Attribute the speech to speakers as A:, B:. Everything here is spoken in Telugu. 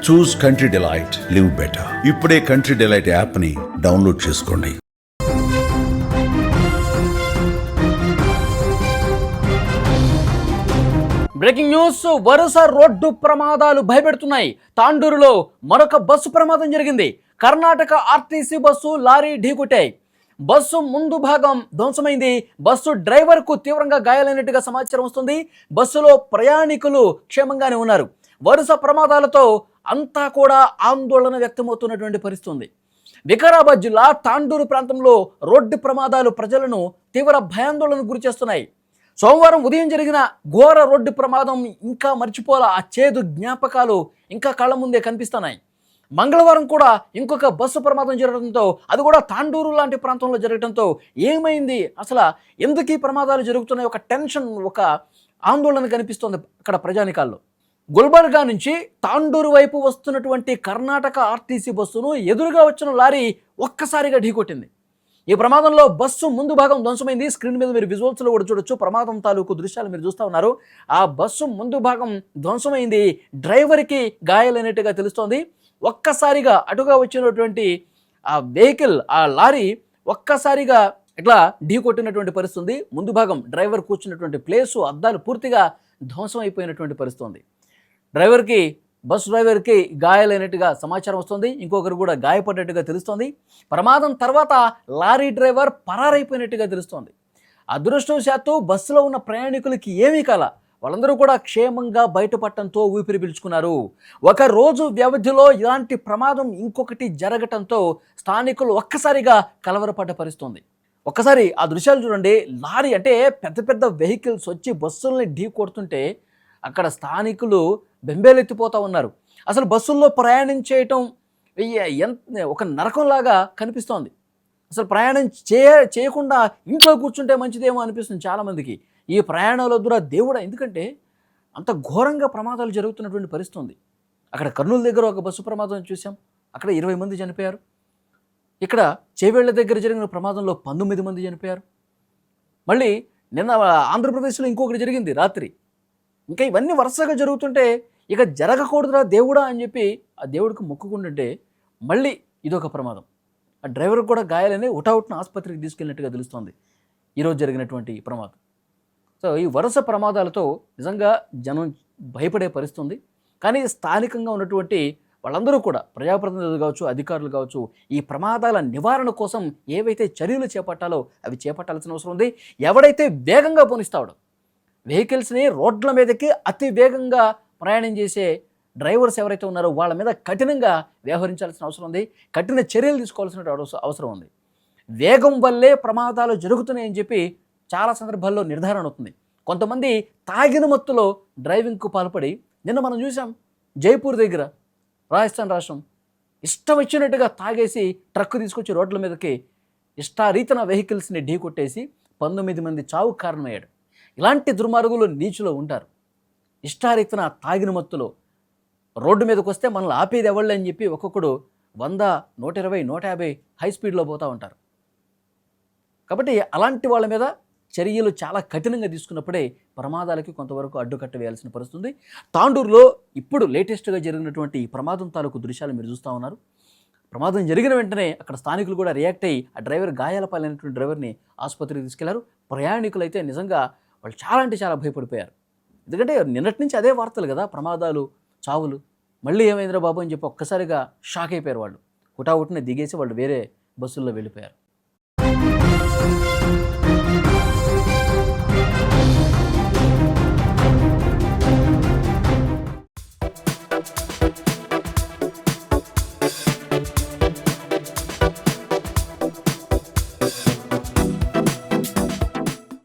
A: చూస్ కంట్రీ డిలైట్, లివ్ బెటర్. ఇప్పుడే కంట్రీ డిలైట్ యాప్ని డౌన్లోడ్ చేసుకోండి.
B: బ్రేకింగ్ న్యూస్, వరుస రోడ్డు ప్రమాదాలు భయపెడుతున్నాయి. తాండూరులో మరొక బస్సు ప్రమాదం జరిగింది. కర్ణాటక ఆర్టీసీ బస్సు లారీ ఢీకొట్టాయి. బస్సు ముందు భాగం ధ్వంసమైంది. బస్సు డ్రైవర్కు తీవ్రంగా గాయాలైనట్టుగా సమాచారం వస్తుంది. బస్సులో ప్రయాణికులు క్షేమంగానే ఉన్నారు. వరుస ప్రమాదాలతో అంతా కూడా ఆందోళన వ్యక్తమవుతున్నటువంటి పరిస్థితి ఉంది. వికారాబాద్ జిల్లా తాండూరు ప్రాంతంలో రోడ్డు ప్రమాదాలు ప్రజలను తీవ్ర భయాందోళనకు గురి చేస్తున్నాయి. సోమవారం ఉదయం జరిగిన ఘోర రోడ్డు ప్రమాదం ఇంకా మర్చిపోలా. ఆ చేదు జ్ఞాపకాలు ఇంకా కళ్ళ ముందే కనిపిస్తున్నాయి. మంగళవారం కూడా ఇంకొక బస్సు ప్రమాదం జరగడంతో, అది కూడా తాండూరు లాంటి ప్రాంతంలో జరగడంతో ఏమైంది, అసలు ఎందుకు ఈ ప్రమాదాలు జరుగుతున్నాయి, ఒక టెన్షన్, ఒక ఆందోళన కనిపిస్తోంది అక్కడ ప్రజానికాల్లో. గుల్బర్గా నుంచి తాండూరు వైపు వస్తున్నటువంటి కర్ణాటక ఆర్టీసీ బస్సును ఎదురుగా వచ్చిన లారీ ఒక్కసారిగా ఢీకొట్టింది. ఈ ప్రమాదంలో బస్సు ముందు భాగం ధ్వంసమైంది. స్క్రీన్ మీద మీరు విజువల్స్లో కూడా చూడొచ్చు. ప్రమాదం తాలూకు దృశ్యాలు మీరు చూస్తూ ఉన్నారు. ఆ బస్సు ముందు భాగం ధ్వంసమైంది. డ్రైవర్కి గాయాలైనట్టుగా తెలుస్తోంది. ఒక్కసారిగా అటుగా వచ్చినటువంటి ఆ వెహికల్, ఆ లారీ ఒక్కసారిగా ఇట్లా ఢీకొట్టినటువంటి పరిస్థితి ఉంది. ముందు భాగం డ్రైవర్ కూర్చున్నటువంటి ప్లేసు, అద్దాలు పూర్తిగా ధ్వంసం అయిపోయినటువంటి పరిస్థితి ఉంది. బస్ డ్రైవర్కి గాయాలైనట్టుగా సమాచారం వస్తుంది. ఇంకొకరు కూడా గాయపడ్డట్టుగా తెలుస్తోంది. ప్రమాదం తర్వాత లారీ డ్రైవర్ పరారైపోయినట్టుగా తెలుస్తోంది. అదృష్టవశాత్తు బస్సులో ఉన్న ప్రయాణికులకి ఏమీ కాల. వాళ్ళందరూ కూడా క్షేమంగా బయటపడటంతో ఊపిరి పీల్చుకున్నారు. ఒక రోజు వ్యవధిలో ఇలాంటి ప్రమాదం ఇంకొకటి జరగటంతో స్థానికులు ఒక్కసారిగా కలవరపడ్డ పరిస్థితుంది. ఒక్కసారి ఆ దృశ్యాలు చూడండి. లారీ అంటే పెద్ద పెద్ద వెహికల్స్ వచ్చి బస్సుల్ని ఢీ కొడుతుంటే అక్కడ స్థానికులు బెంబేలెత్తిపోతూ ఉన్నారు. అసలు బస్సుల్లో ప్రయాణం చేయటం ఒక నరకంలాగా కనిపిస్తోంది. అసలు ప్రయాణం చేయకుండా ఇంట్లో కూర్చుంటే మంచిదేమో అనిపిస్తుంది చాలామందికి. ఈ ప్రయాణాల ద్వారా దేవుడా, ఎందుకంటే అంత ఘోరంగా ప్రమాదాలు జరుగుతున్నటువంటి పరిస్థితి ఉంది. అక్కడ కర్నూలు దగ్గర ఒక బస్సు ప్రమాదం చూసాం. అక్కడ 20 మంది చనిపోయారు. ఇక్కడ చేవేళ్ల దగ్గర జరిగిన ప్రమాదంలో 19 మంది చనిపోయారు. మళ్ళీ నిన్న ఆంధ్రప్రదేశ్లో ఇంకొకటి జరిగింది రాత్రి. ఇంకా ఇవన్నీ వరుసగా జరుగుతుంటే ఇక జరగకూడదురా దేవుడా అని చెప్పి ఆ దేవుడికి మొక్కుకుంటుంటే మళ్ళీ ఇదొక ప్రమాదం. ఆ డ్రైవర్కి కూడా గాయాలని ఉటావుట్న ఆసుపత్రికి తీసుకెళ్ళినట్టుగా తెలుస్తోంది ఈరోజు జరిగినటువంటి ప్రమాదం. సో ఈ వరుస ప్రమాదాలతో నిజంగా జనం భయపడే పరిస్థితి ఉంది. కానీ స్థానికంగా ఉన్నటువంటి వాళ్ళందరూ కూడా ప్రజాప్రతినిధులు కావచ్చు, అధికారులు కావచ్చు, ఈ ప్రమాదాల నివారణ కోసం ఏవైతే చర్యలు చేపట్టాలో అవి చేపట్టాల్సిన అవసరం ఉంది. ఎవడైతే వేగంగా పోనిస్తాడో వెహికల్స్ని రోడ్ల మీదకి అతి వేగంగా ప్రయాణం చేసే డ్రైవర్స్ ఎవరైతే ఉన్నారో వాళ్ళ మీద కఠినంగా వ్యవహరించాల్సిన అవసరం ఉంది. కఠిన చర్యలు తీసుకోవాల్సిన అవసరం ఉంది. వేగం వల్లే ప్రమాదాలు జరుగుతున్నాయని చెప్పి చాలా సందర్భాల్లో నిర్ధారణ అవుతుంది. కొంతమంది తాగిన మత్తులో డ్రైవింగ్కు పాల్పడి, నిన్న మనం చూసాం జైపూర్ దగ్గర, రాజస్థాన్ రాష్ట్రం, ఇష్టం వచ్చినట్టుగా తాగేసి ట్రక్ తీసుకొచ్చి రోడ్ల మీదకి ఇష్టారీతన వెహికల్స్ని ఢీకొట్టేసి 19 మంది చావు కారణమయ్యాడు. ఇలాంటి దుర్మార్గులు నీచులో ఉంటారు. ఇష్టారీతన తాగిన మత్తులో రోడ్డు మీదకి వస్తే మనల్ని ఆపేది ఎవళ్ళు అని చెప్పి ఒక్కొక్కడు 100, 120, 150 హై స్పీడ్లో పోతూ ఉంటారు. కాబట్టి అలాంటి వాళ్ళ మీద చర్యలు చాలా కఠినంగా తీసుకున్నప్పుడే ప్రమాదాలకి కొంతవరకు అడ్డుకట్ట వేయాల్సిన పరిస్థితుంది. తాండూరులో ఇప్పుడు లేటెస్ట్గా జరిగినటువంటి ఈ ప్రమాదం తాలూకు దృశ్యాలు మీరు చూస్తూ ఉన్నారు. ప్రమాదం జరిగిన వెంటనే అక్కడ స్థానికులు కూడా రియాక్ట్ అయ్యి ఆ డ్రైవర్ గాయాల పాలైనటువంటి డ్రైవర్ని ఆసుపత్రికి తీసుకెళ్లారు. ప్రయాణికులు అయితే నిజంగా వాళ్ళు చాలా అంటే చాలా భయపడిపోయారు. ఎందుకంటే నిన్నటి నుంచి అదే వార్తలు కదా, ప్రమాదాలు, చావులు. మళ్ళీ ఏమైందిరా బాబు అని చెప్పి ఒక్కసారిగా షాక్ అయిపోయారు వాళ్ళు. హుటాహుటిన దిగేసి వాళ్ళు వేరే బస్సుల్లో వెళ్ళిపోయారు.